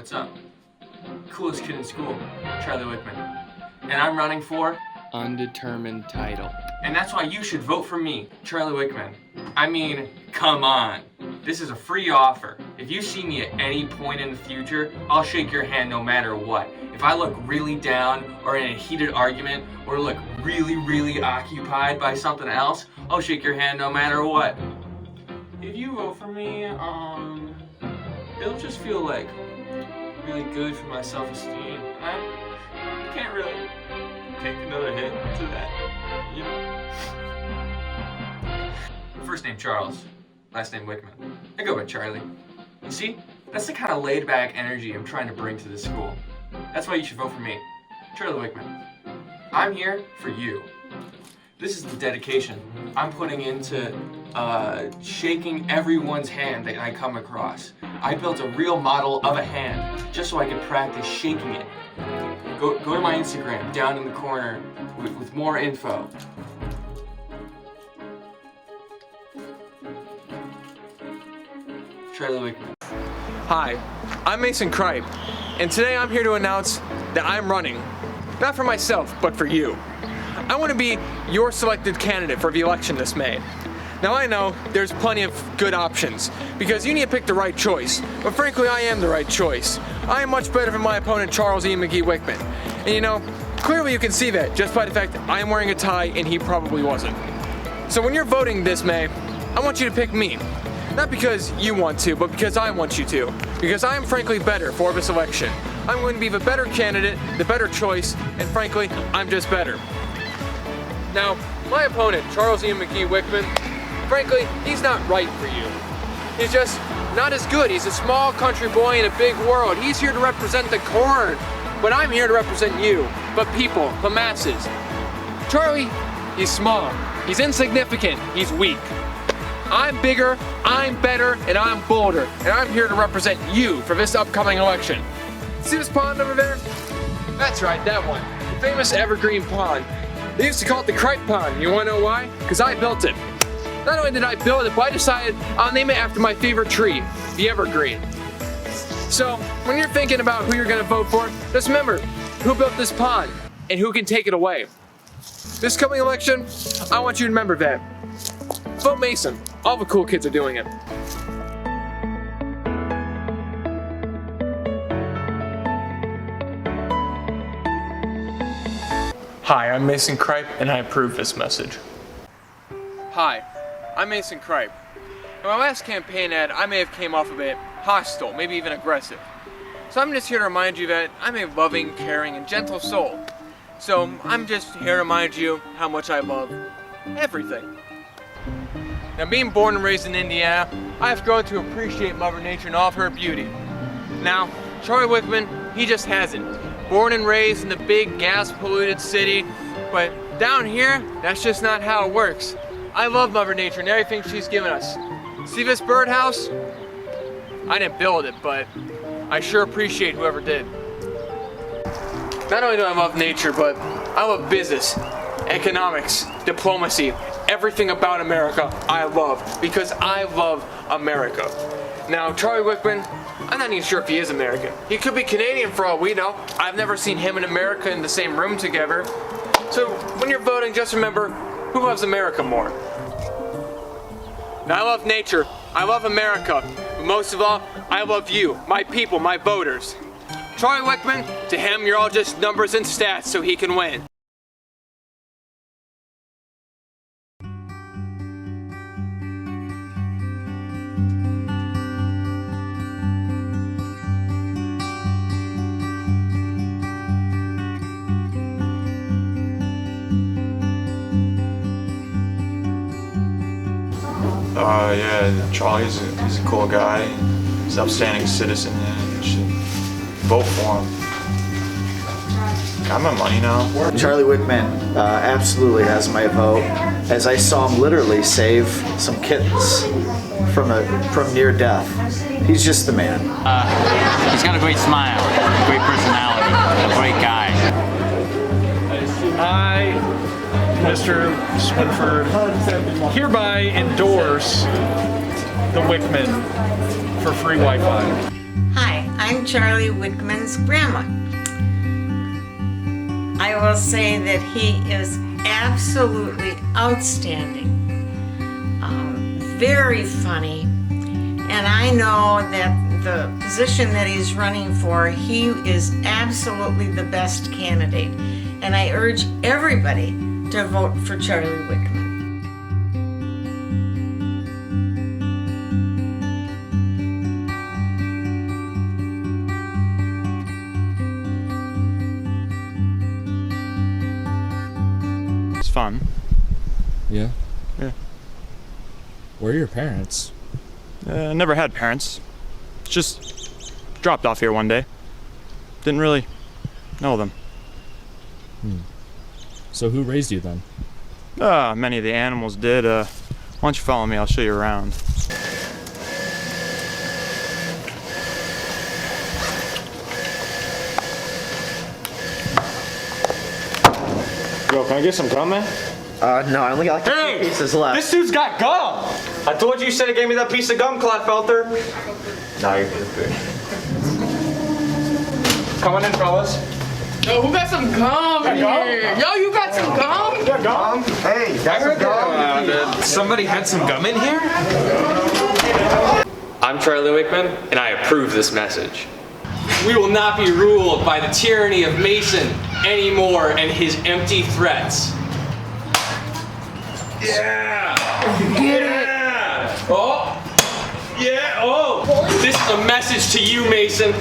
what's up? Coolest kid in school, Charlie Wickman. And I'm running for undetermined title. And that's why you should vote for me, Charlie Wickman. I mean, come on. This is a free offer. If you see me at any point in the future, I'll shake your hand no matter what. If I look really down or in a heated argument or look really occupied by something else, I'll shake your hand no matter what. If you vote for me, it'll just feel like really good for my self-esteem. I can't really take another hit to that, you know. First name Charles, last name Wickman. I go by Charlie. You see, that's the kind of laid-back energy I'm trying to bring to this school. That's why you should vote for me, Charlie Wickman. I'm here for you. This is the dedication I'm putting into shaking everyone's hand that I come across. I built a real model of a hand just so I could practice shaking it. Go to my Instagram down in the corner with more info. Charlie Wickman. Hi, I'm Mason Kripe, and today I'm here to announce that I'm running, not for myself, but for you. I want to be your selected candidate for the election this May. Now I know there's plenty of good options, because you need to pick the right choice, but frankly I am the right choice. I am much better than my opponent Charles E. McGee Wickman. And you know, clearly you can see that just by the fact that I am wearing a tie and he probably wasn't. So when you're voting this May, I want you to pick me. Not because you want to, but because I want you to. Because I am frankly better for this election. I'm going to be the better candidate, the better choice, and frankly, I'm just better. Now, my opponent, Charles E. McGee Wickman, frankly, he's not right for you. He's just not as good. He's a small country boy in a big world. He's here to represent the corn. But I'm here to represent you, the people, the masses. Charlie, he's small. He's insignificant. He's weak. I'm bigger, I'm better, and I'm bolder. And I'm here to represent you for this upcoming election. See this pond over there? That's right, that one. The famous evergreen pond. They used to call it the Kripe Pond. You wanna know why? Because I built it. Not only did I build it, but I decided I'll name it after my favorite tree, the evergreen. So, when you're thinking about who you're gonna vote for, just remember who built this pond and who can take it away. This coming election, I want you to remember that. Vote Mason. All the cool kids are doing it. Hi, I'm Mason Kripe, and I approve this message. Hi, I'm Mason Kripe. In my last campaign ad, I may have came off a bit hostile, maybe even aggressive. So I'm just here to remind you that I'm a loving, caring, and gentle soul. So I'm just here to remind you how much I love everything. Now, being born and raised in Indiana, I have grown to appreciate Mother Nature and all of her beauty. Now, Charlie Wickman, he just hasn't. Born and raised in the big gas-polluted city, but down here, that's just not how it works. I love Mother Nature and everything she's given us. See this birdhouse? I didn't build it, but I sure appreciate whoever did. Not only do I love nature, but I love business, economics, diplomacy, everything about America I love, because I love America. Now, Charlie Wickman, I'm not even sure if he is American. He could be Canadian for all we know. I've never seen him and America in the same room together. So, when you're voting, just remember, who loves America more? Now, I love nature, I love America, but most of all, I love you, my people, my voters. Charlie Wickman, to him, you're all just numbers and stats so he can win. Yeah, Charlie's he's a cool guy. He's an upstanding citizen, and you should vote for him. Got my money now. Charlie Wickman absolutely has my vote, as I saw him literally save some kittens from near death. He's just the man. He's got a great smile, a great personality, a great guy. I, Mr. Swinford, hereby endorse the Wickman for free Wi-Fi. Hi, I'm Charlie Wickman's grandma. I will say that he is absolutely outstanding, very funny, and I know that the position that he's running for, he is absolutely the best candidate, and I urge everybody to vote for Charlie Wickman. It's fun. Yeah? Yeah. Where are your parents? Never had parents. Just dropped off here one day. Didn't really know them. So who raised you then? Many of the animals did. Why don't you follow me? I'll show you around. Yo, can I get some gum, man? No, I only got like a few pieces left. This dude's got gum! I told you said he gave me that piece of gum, Clodfelter. No, you're good. Come on in, fellas. Yo, who got some gum in here? Yo, you got some gum? You got gum? Hey, that's a gum. Somebody had some gum in here? I'm Charlie Wickman, and I approve this message. We will not be ruled by the tyranny of Mason anymore and his empty threats. Yeah! Get it! Oh! Yeah! Oh! This is a message to you, Mason.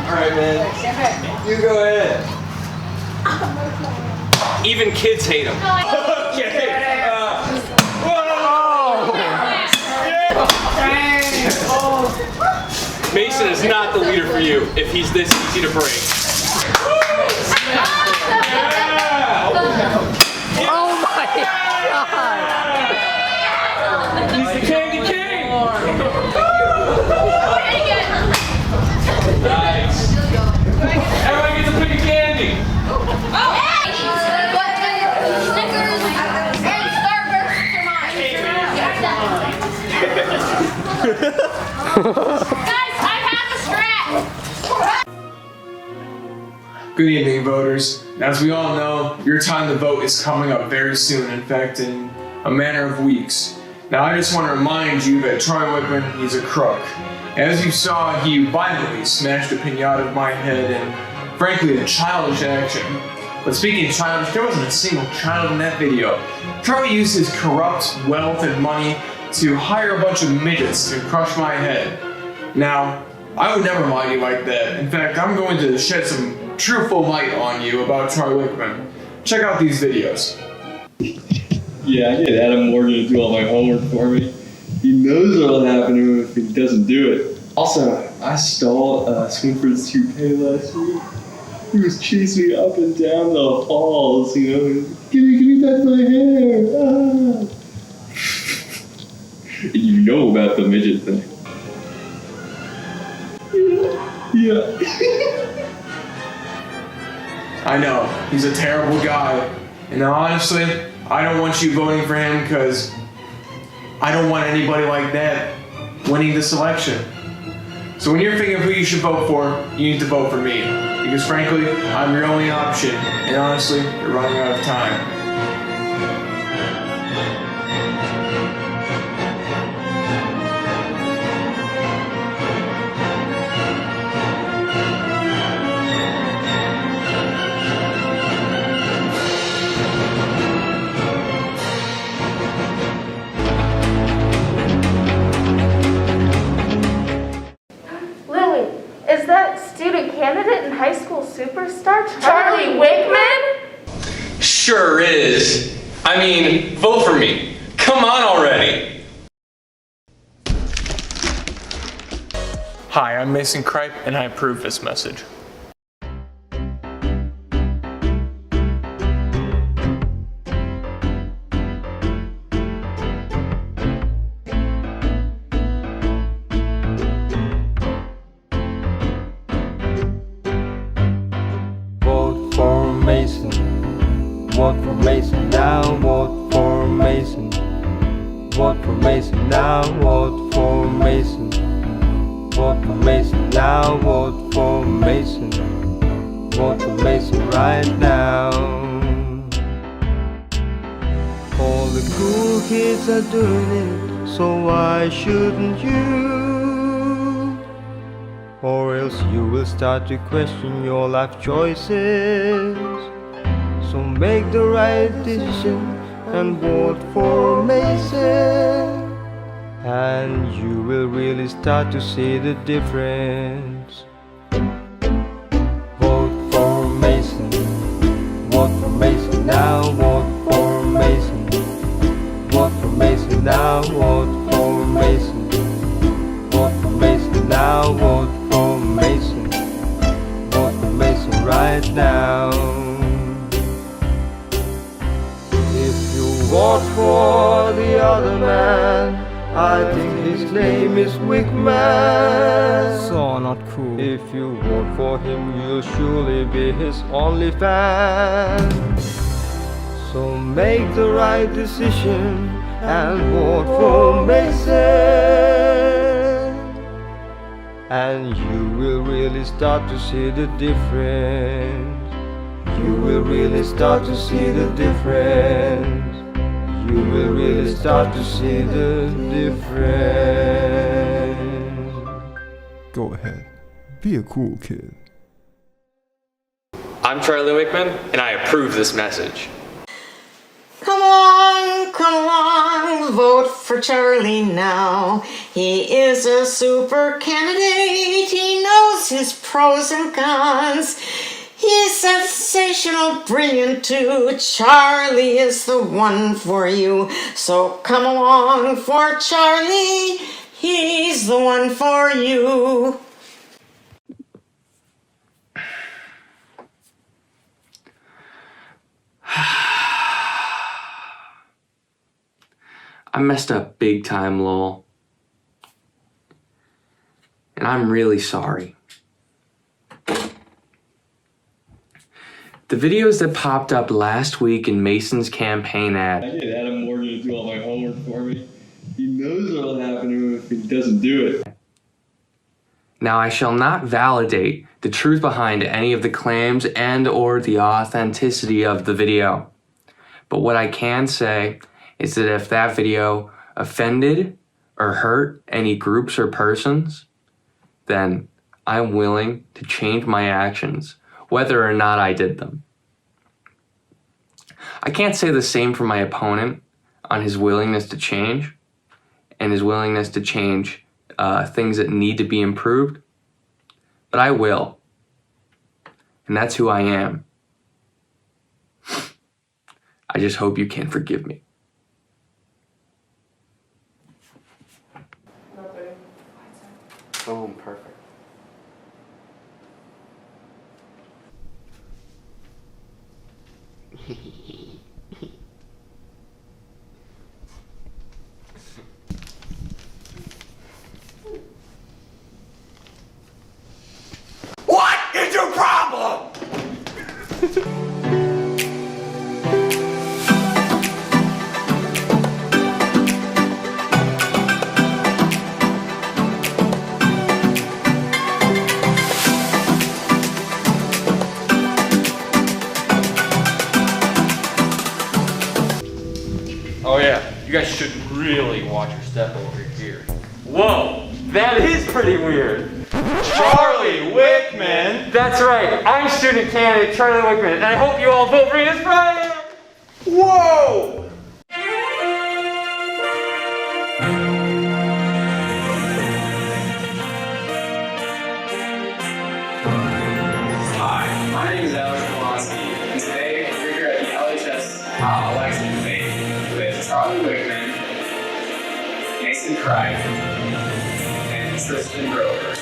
Alright, man. You go ahead. Even kids hate him. Okay. Mason is not the leader for you if he's this easy to break. Oh my god! He's the candy king! Nice. Everyone gets a piece of candy. Good evening, voters. As we all know, your time to vote is coming up very soon, in fact, in a matter of weeks. Now, I just want to remind you that Charlie Wickman, he's a crook. As you saw, he violently smashed a pinata of my head and, frankly, a childish action. But speaking of childish, there wasn't a single child in that video. Charlie used his corrupt wealth and money to hire a bunch of midgets to crush my head. Now, I would never lie to you like that. In fact, I'm going to shed some truthful light on you about Charlie Wickman. Check out these videos. Yeah, I get Adam Morgan to do all my homework for me. He knows what'll happen to him if he doesn't do it. Also, I stole Swinford's toupee last week. He was chasing me up and down the halls, you know, give me back my hair, ah. You know about the midget thing. Yeah. I know, he's a terrible guy. And honestly, I don't want you voting for him because I don't want anybody like that winning this election. So when you're thinking of who you should vote for, you need to vote for me. Because frankly, I'm your only option. And honestly, you're running out of time. Is that student candidate and high school superstar Charlie Wickman? Sure is. I mean, vote for me. Come on already. Hi, I'm Mason Kripe, and I approve this message. Vote for Mason now, vote for Mason. Vote for Mason now, vote for Mason. Vote Vote for Mason now, vote for Mason. Vote for Mason right now. All the cool kids are doing it, so why shouldn't you? Or else you will start to question your life choices. So make the right decision and vote for Mason, and you will really start to see the difference. Vote for Mason. Vote for Mason now. Vote for Mason. Vote for Mason now. Vote for Mason. Vote for Mason now. Vote for Mason. Vote for Mason right now. If you vote for the other man, I think his name is Wickman. So not cool. If you vote for him, you'll surely be his only fan. So make the right decision and vote for Mason, and you will really start to see the difference. You will really start to see the difference. You will really start to see the difference. Go ahead. Be a cool kid. I'm Charlie Wickman, and I approve this message. Come on, vote for Charlie now. He is a super candidate. He knows his pros and cons. He's sensational, brilliant too. Charlie is the one for you. So come along for Charlie. He's the one for you. I messed up big time, lol. And I'm really sorry. The videos that popped up last week in Mason's campaign ad. I get Adam Morgan to do all my homework for me. He knows what'll happen to him if he doesn't do it. Now, I shall not validate the truth behind any of the claims and or the authenticity of the video. But what I can say is that if that video offended or hurt any groups or persons, then I'm willing to change my actions, whether or not I did them. I can't say the same for my opponent on his willingness to change and his willingness to change things that need to be improved, but I will. And that's who I am. I just hope you can forgive me. Boom, perfect. What is your problem? Oh yeah, you guys should really watch your step over here. Whoa, that is pretty weird. Charlie Wickman! That's right, I'm student candidate Charlie Wickman, and I hope you all vote for me this Friday! Whoa! Hi, my name is Alex Kowalski, and today we're here at the LHS Election Compilation with Charlie Wickman, Mason Cripe, and Tristan Grover.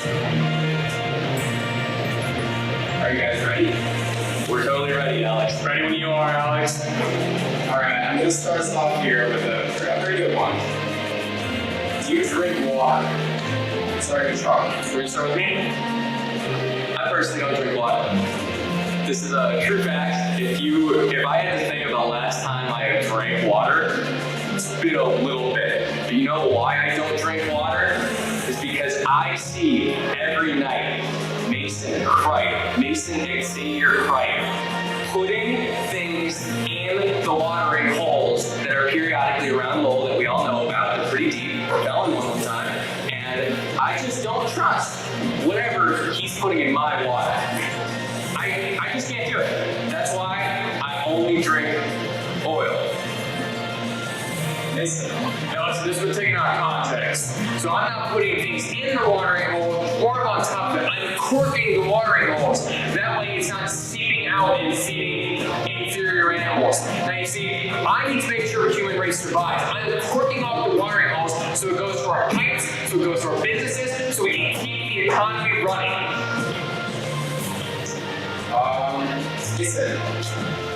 Are you guys ready? We're totally ready, Alex. Ready when you are, Alex. Alright, I'm going to start us off here with a very good one. Do you drink water? Starting with Charlie. Should we start with me? I personally don't drink water. This is a true fact. If I had to think of the last time I drank water, it's been a little bit. But you know why I don't drink water? Is because I I see every night Mason Cripe, Mason Xavier Cripe, putting things in the watering holes that are periodically around Lowell that we all know about. They're pretty deep. I fell in one time. And I just don't trust whatever he's putting in my water. I just can't do it. That's why I only drink oil. Now listen, this was taken out of context. So I'm not putting things in the watering hole or on top of it. I'm corking the watering holes. That way it's not seeping out and feeding inferior animals. Now you see, I need to make sure the human race survives. I'm corking off the watering holes so it goes to our pipes, so it goes to our businesses, so we can keep the economy running. Listen.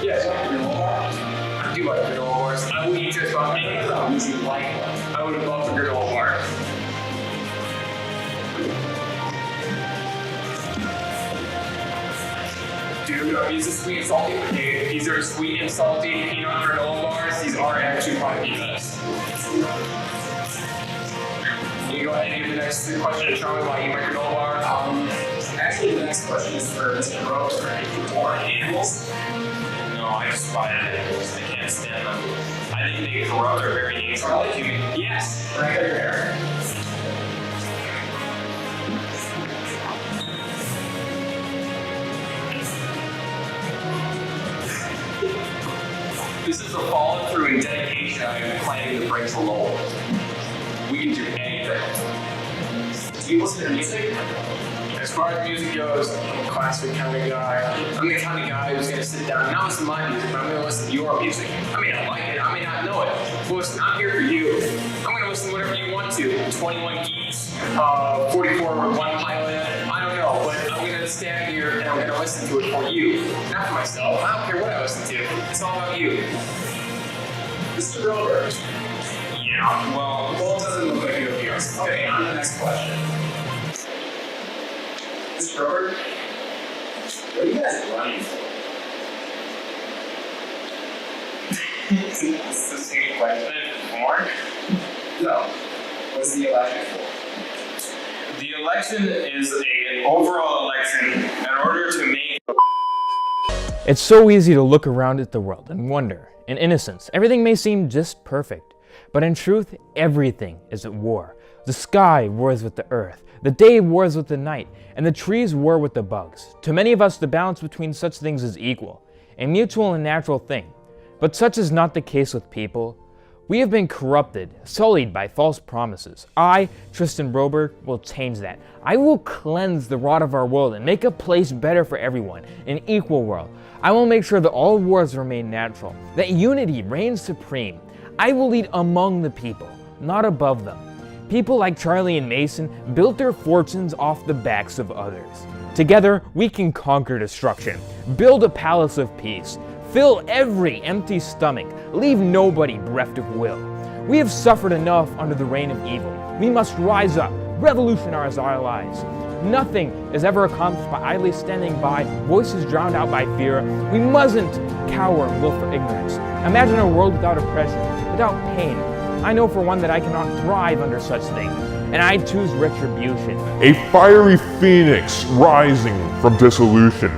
Yes, I do like granola bars. I would eat just about any of them. Would you like one? I would love a granola bar. Dude, these are sweet and salty. These are sweet and salty peanut granola bars. These are actually probably peanuts. You go ahead and give the next question to Charlie while you eat my granola bar. Actually, the next question is for Mr. Roper. More animals? No, I just spy at animals. I can't stand them. I think they corrupt our very nature like human. Yes! Right there. This is the follow through and dedication I am planning to bring to Lowell. We can do anything. Do you listen to music? As far as music goes, I'm a classic kind of guy. I'm the kind of guy who's gonna sit down and not listen to my music, but I'm gonna listen to your music. I may not like it, I may not know it. But listen, I'm here for you. I'm gonna listen to whatever you want to. 21 Geeks, 44 One Pilot, I don't know, but I'm gonna stand here and I'm gonna listen to it for you. Not for myself. I don't care what I listen to. It's all about you. Mr. Roper. Yeah, well, Well, it doesn't look like you have yours. Okay, on to the next question. Mr. Roper, what are you guys running for? It's the same question before. No. What's the election for? The election is an overall election in order to make. It's so easy to look around at the world and wonder, in innocence, everything may seem just perfect. But in truth, everything is at war. The sky wars with the earth, the day wars with the night, and the trees war with the bugs. To many of us, the balance between such things is equal, a mutual and natural thing. But such is not the case with people. We have been corrupted, sullied by false promises. I, Tristan Broberg, will change that. I will cleanse the rot of our world and make a place better for everyone, an equal world. I will make sure that all wars remain natural, that unity reigns supreme. I will lead among the people, not above them. People like Charlie and Mason built their fortunes off the backs of others. Together, we can conquer destruction, build a palace of peace, fill every empty stomach, leave nobody bereft of will. We have suffered enough under the reign of evil. We must rise up, revolutionize our lives. Nothing is ever accomplished by idly standing by, voices drowned out by fear. We mustn't cower and willful ignorance. Imagine a world without oppression, without pain. I know for one that I cannot thrive under such things, and I choose retribution. A fiery phoenix rising from dissolution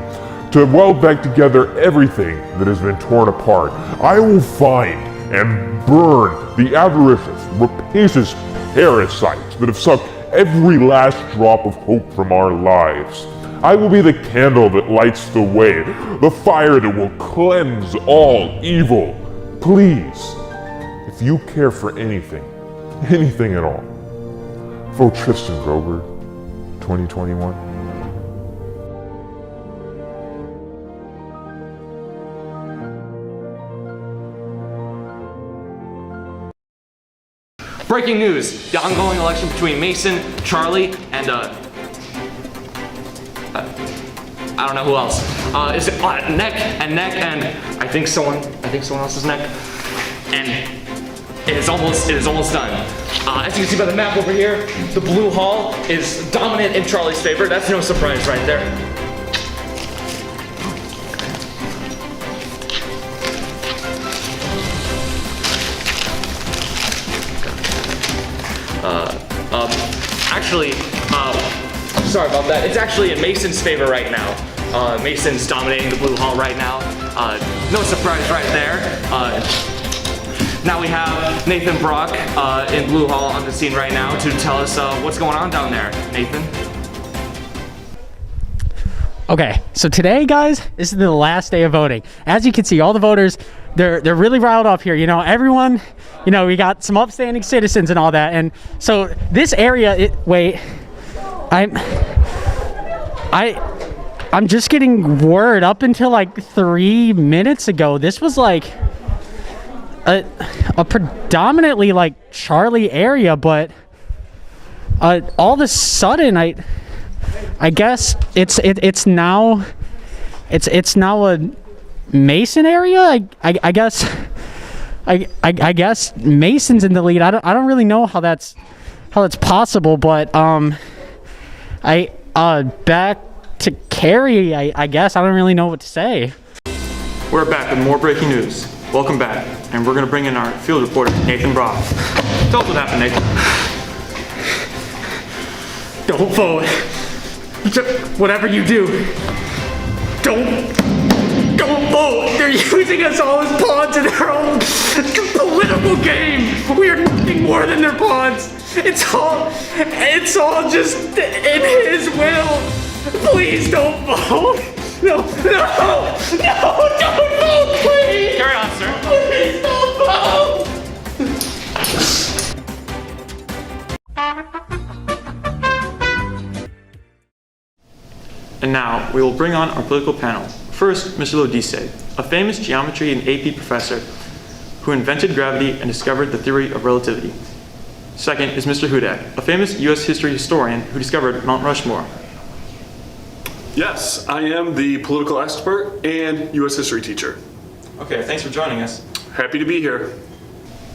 to weld back together everything that has been torn apart. I will find and burn the avaricious, rapacious parasites that have sucked every last drop of hope from our lives. I will be the candle that lights the way, the fire that will cleanse all evil. Please, if you care for anything at all, vote Tristan Broberg, 2021. Breaking news, the ongoing election between Mason, Charlie, and I don't know who else. Is it neck and I think someone else's neck. And it is almost done. As you can see by the map over here, the blue hall is dominant in Charlie's favor. That's no surprise right there. Actually, sorry about that. It's actually in Mason's favor right now. Mason's dominating the blue hall right now. No surprise right there. Now we have Nathan Brock in blue hall on the scene right now to tell us what's going on down there. Nathan? Okay, so today, guys, this is the last day of voting. As you can see, all the voters, they're really riled up here. You know, everyone, you know, we got some upstanding citizens and all that. And so this area, I'm just getting word up until like 3 minutes ago. This was like a predominantly like Charlie area, but all of a sudden, I guess it's now a Mason area. I guess Mason's in the lead. I don't really know how that's possible, but back to Carrie. I guess I don't really know what to say. We're back with more breaking news. Welcome back, and we're gonna bring in our field reporter, Nathan Brock. Tell us what happened, Nathan. Don't vote. Whatever you do, don't vote. They're using us all as pawns in their own political game. We are nothing more than their pawns. It's all just in his will. Please don't vote. No, don't vote, please. Carry on, sir. Please don't vote. And now, we will bring on our political panel. First, Mr. Lodice, a famous geometry and AP professor who invented gravity and discovered the theory of relativity. Second is Mr. Hudak, a famous US history historian who discovered Mount Rushmore. Yes, I am the political expert and US history teacher. Okay, thanks for joining us. Happy to be here.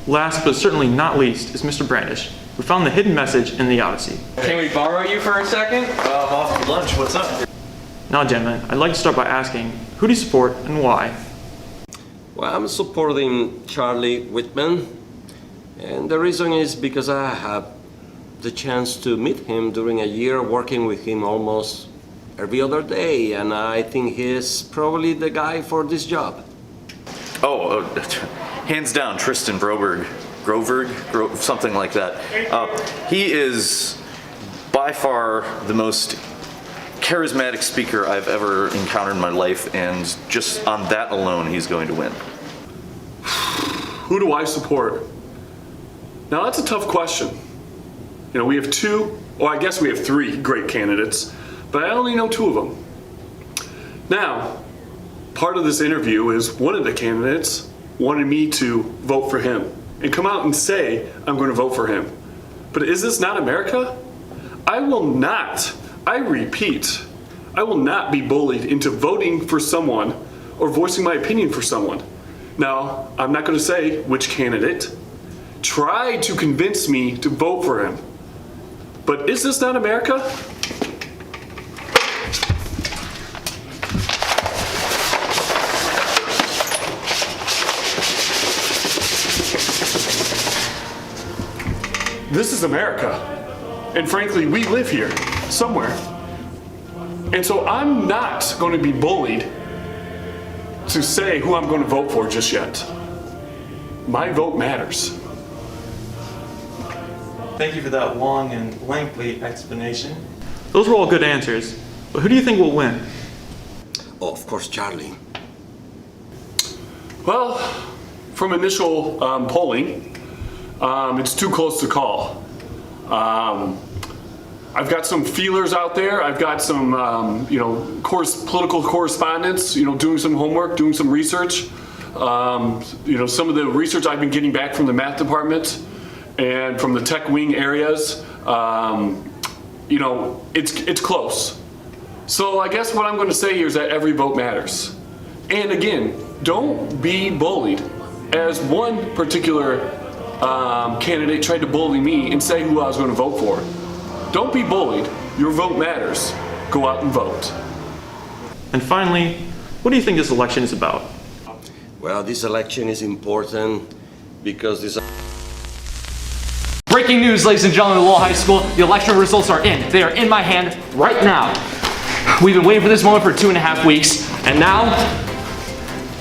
Last but certainly not least is Mr. Brandish, who found the hidden message in the Odyssey. Can we borrow you for a second? I'm off for lunch, what's up? Now, gentlemen, I'd like to start by asking, who do you support and why? Well, I'm supporting Charlie Whitman, and the reason is because I had the chance to meet him during a year working with him almost every other day, and I think he's probably the guy for this job. Hands down, Tristan Groverg, something like that. He is by far the most charismatic speaker I've ever encountered in my life, and just on that alone, he's going to win. Who do I support? Now that's a tough question. You know, we have I guess we have three great candidates, but I only know two of them. Now, part of this interview is one of the candidates wanted me to vote for him and come out and say, I'm going to vote for him. But is this not America? I repeat, I will not be bullied into voting for someone or voicing my opinion for someone. Now, I'm not going to say which candidate tried to convince me to vote for him. But is this not America? This is America. And frankly, we live here, somewhere. And so I'm not going to be bullied to say who I'm going to vote for just yet. My vote matters. Thank you for that long and lengthy explanation. Those were all good answers, but who do you think will win? Oh, of course, Charlie. Well, from initial polling, it's too close to call. I've got some feelers out there. I've got some, political correspondence, doing some homework, doing some research. Some of the research I've been getting back from the math department and from the tech wing areas, it's close. So I guess what I'm going to say here is that every vote matters. And again, don't be bullied. As one particular candidate tried to bully me and say who I was going to vote for. Don't be bullied. Your vote matters. Go out and vote. And finally, what do you think this election is about? Well, this election is important because this Breaking news, ladies and gentlemen of Lowell High School. The election results are in. They are in my hand right now. We've been waiting for this moment for 2.5 weeks, and now,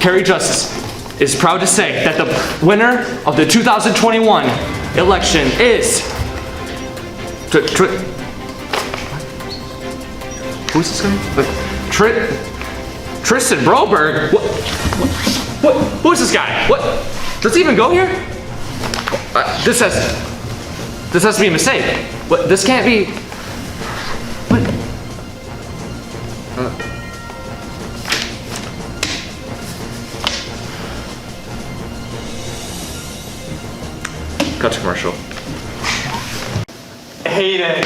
Carrie Justice is proud to say that the winner of the 2021 election is... Who's this guy? Tristan Broberg? What? Who's this guy? What? Does he even go here? This has to be a mistake. What? This can't be. What? Cut to commercial. Hayden,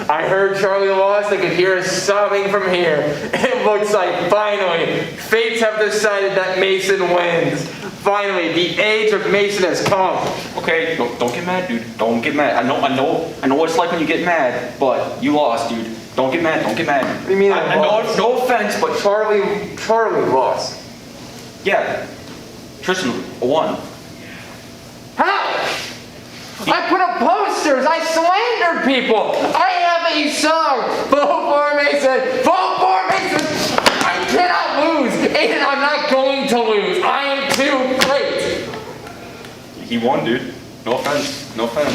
I heard Charlie lost. I could hear us sobbing from here. It looks like finally, fates have decided that Mason wins. Finally, the age of Mason has come. Okay, don't get mad, dude. Don't get mad. I know what it's like when you get mad, but you lost, dude. Don't get mad. Don't get mad. What do you mean I lost? No offense, but Charlie lost. Yeah, Tristan won. How? I put up posters. I slandered people. I have a song. Vote for Mason. Vote for Mason. I cannot lose. Aiden, I'm not going to lose. I am too great. He won, dude. No offense. No offense.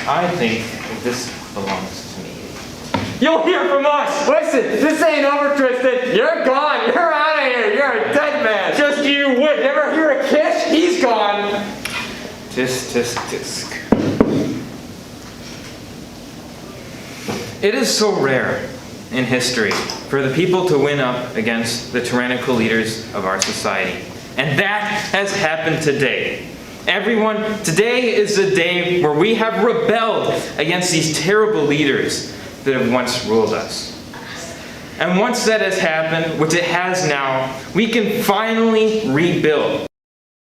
I think this belongs to me. You'll hear from us. Listen, this ain't over, Tristan. You're gone. You're out of here. You're a dead man. Just you would. Never hear a kiss? He's gone. Tisk, tisk, tisk. It is so rare in history for the people to win up against the tyrannical leaders of our society. And that has happened today. Everyone, today is the day where we have rebelled against these terrible leaders that have once ruled us. And once that has happened, which it has now, we can finally rebuild.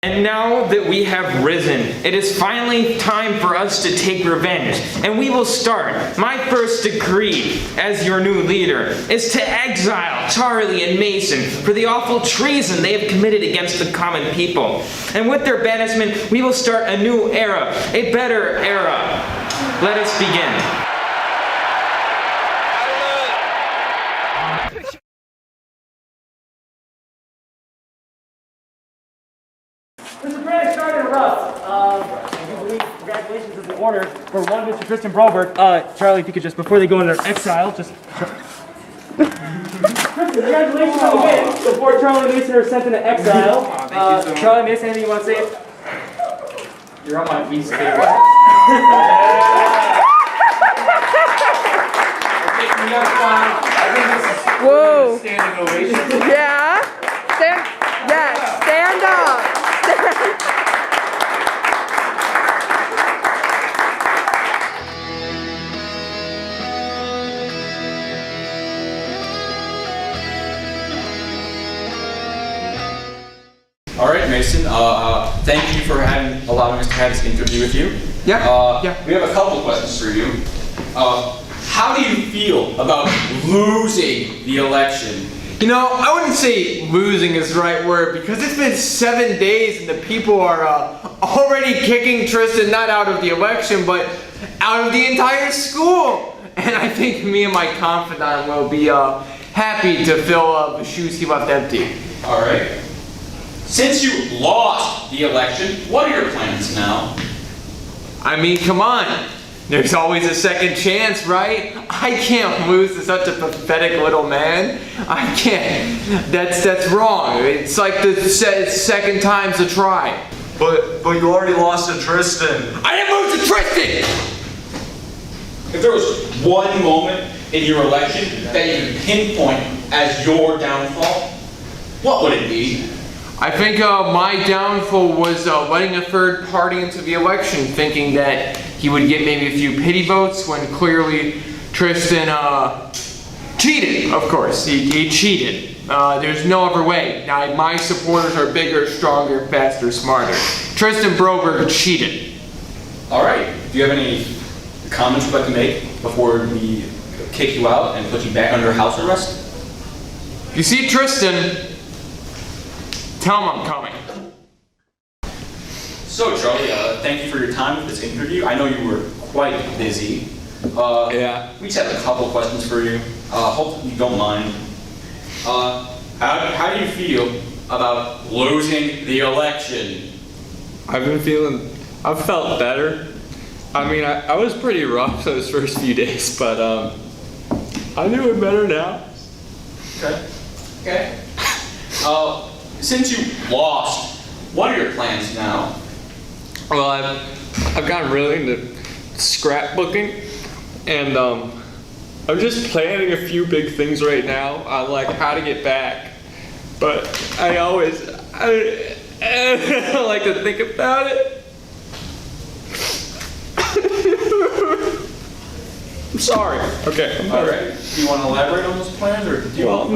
And now that we have risen, it is finally time for us to take revenge. And we will start. My first decree as your new leader is to exile Charlie and Mason for the awful treason they have committed against the common people. And with their banishment, we will start a new era, a better era. Let us begin. Mr. Brand started rough. I do believe congratulations is in order for one Mr. Tristan Broberg. Charlie, if you could just, before they go into their exile, just... Tristan, congratulations on the win. Before Charlie and Mason are sent into exile. Thank you so much. Charlie, Mason, anything you want to say? You're on my piece of paper. Whoa. Standing ovation. Yeah. Stand up. All right, Mason. Thank you for allowing us to have this interview with you. Yeah. We have a couple questions for you. How do you feel about losing the election? You know, I wouldn't say losing is the right word because it's been 7 days and the people are already kicking Tristan not out of the election but out of the entire school. And I think me and my confidant will be happy to fill the shoes he left empty. All right. Since you lost the election, what are your plans now? I mean, come on. There's always a second chance, right? I can't lose to such a pathetic little man. I can't. That's wrong. It's like the second time's a try. But you already lost to Tristan. I didn't lose to Tristan! If there was one moment in your election that you could pinpoint as your downfall, what would it be? I think my downfall was letting a third party into the election, thinking that he would get maybe a few pity votes when clearly Tristan cheated. Of course, he cheated. There's no other way. Now, my supporters are bigger, stronger, faster, smarter. Tristan Broberg cheated. All right. Do you have any comments you'd like to make before we kick you out and put you back under house arrest? You see, Tristan, tell him I'm coming. So, Charlie, thank you for your time with this interview. I know you were quite busy. Yeah. We just have a couple questions for you. Hope you don't mind. How do you feel about losing the election? I've felt better. I mean, I was pretty rough those first few days, but I'm doing better now. Okay. Since you lost, what are your plans now? Well, I've gotten really into scrapbooking, and I'm just planning a few big things right now on like how to get back. But I don't like to think about it. I'm sorry. Okay. All right. Do you want to elaborate on those plans, or do you want to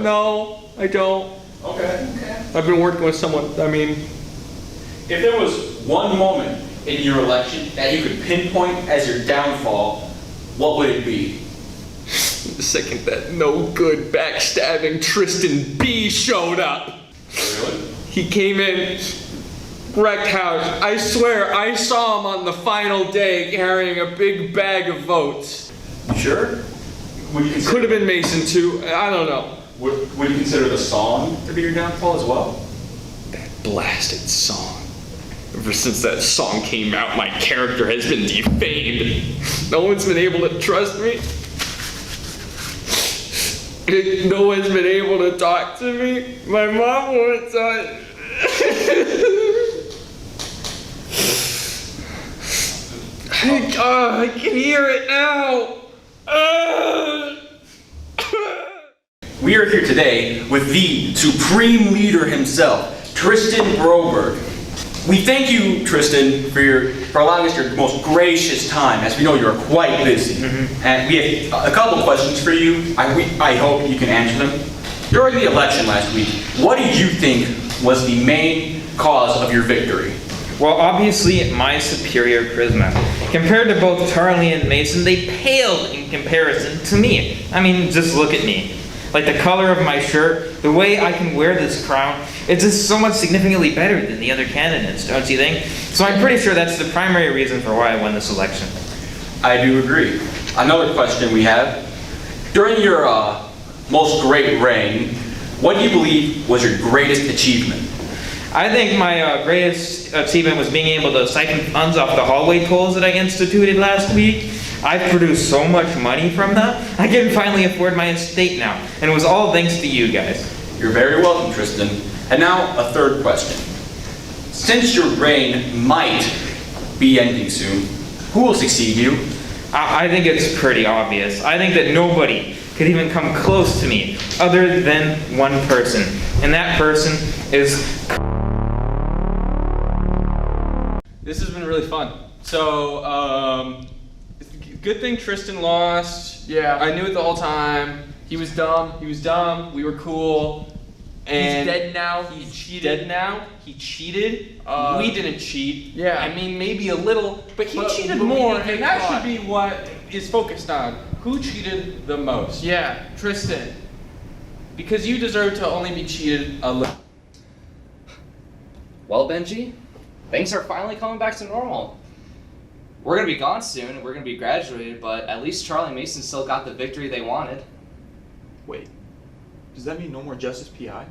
No, I don't. Okay. I've been working with someone. I mean, if there was one moment in your election that you could pinpoint as your downfall, what would it be? The second that no good backstabbing Tristan B showed up. Really? He came in, wrecked house. I swear, I saw him on the final day carrying a big bag of votes. You sure? Could have been Mason too. I don't know. Would you consider the song to be your downfall as well? That blasted song. Ever since that song came out, my character has been defamed. No one's been able to trust me. No one's been able to talk to me. My mom won't talk. I can hear it now. We are here today with the supreme leader himself, Tristan Broberg. We thank you, Tristan, for allowing us your most gracious time, as we know you're quite busy. And we have a couple questions for you. I hope you can answer them. During the election last week, what do you think was the main cause of your victory? Well, obviously, my superior charisma. Compared to both Charlie and Mason, they paled in comparison to me. I mean, just look at me. Like the color of my shirt, the way I can wear this crown, it's just so much significantly better than the other candidates, don't you think? So I'm pretty sure that's the primary reason for why I won this election. I do agree. Another question we have. During your most great reign, what do you believe was your greatest achievement? I think my greatest achievement was being able to siphon funds off the hallway tolls that I instituted last week. I've produced so much money from that, I can finally afford my estate now. And it was all thanks to you guys. You're very welcome, Tristan. And now, a third question. Since your reign might be ending soon, who will succeed you? I think it's pretty obvious. I think that nobody could even come close to me other than one person. And that person is... This has been really fun. So, good thing Tristan lost. Yeah. I knew it the whole time. He was dumb. We were cool. And he's dead now. He cheated. Dead now. He cheated. We didn't cheat. Yeah. I mean, maybe a little, but he cheated but we more, didn't get and that caught. should be what is focused on. Who cheated the most? Yeah, Tristan. Because you deserve to only be cheated a little. Well, Benji, things are finally coming back to normal. We're gonna be gone soon, we're gonna be graduated, but at least Charlie and Mason still got the victory they wanted. Wait, does that mean no more Justice PI?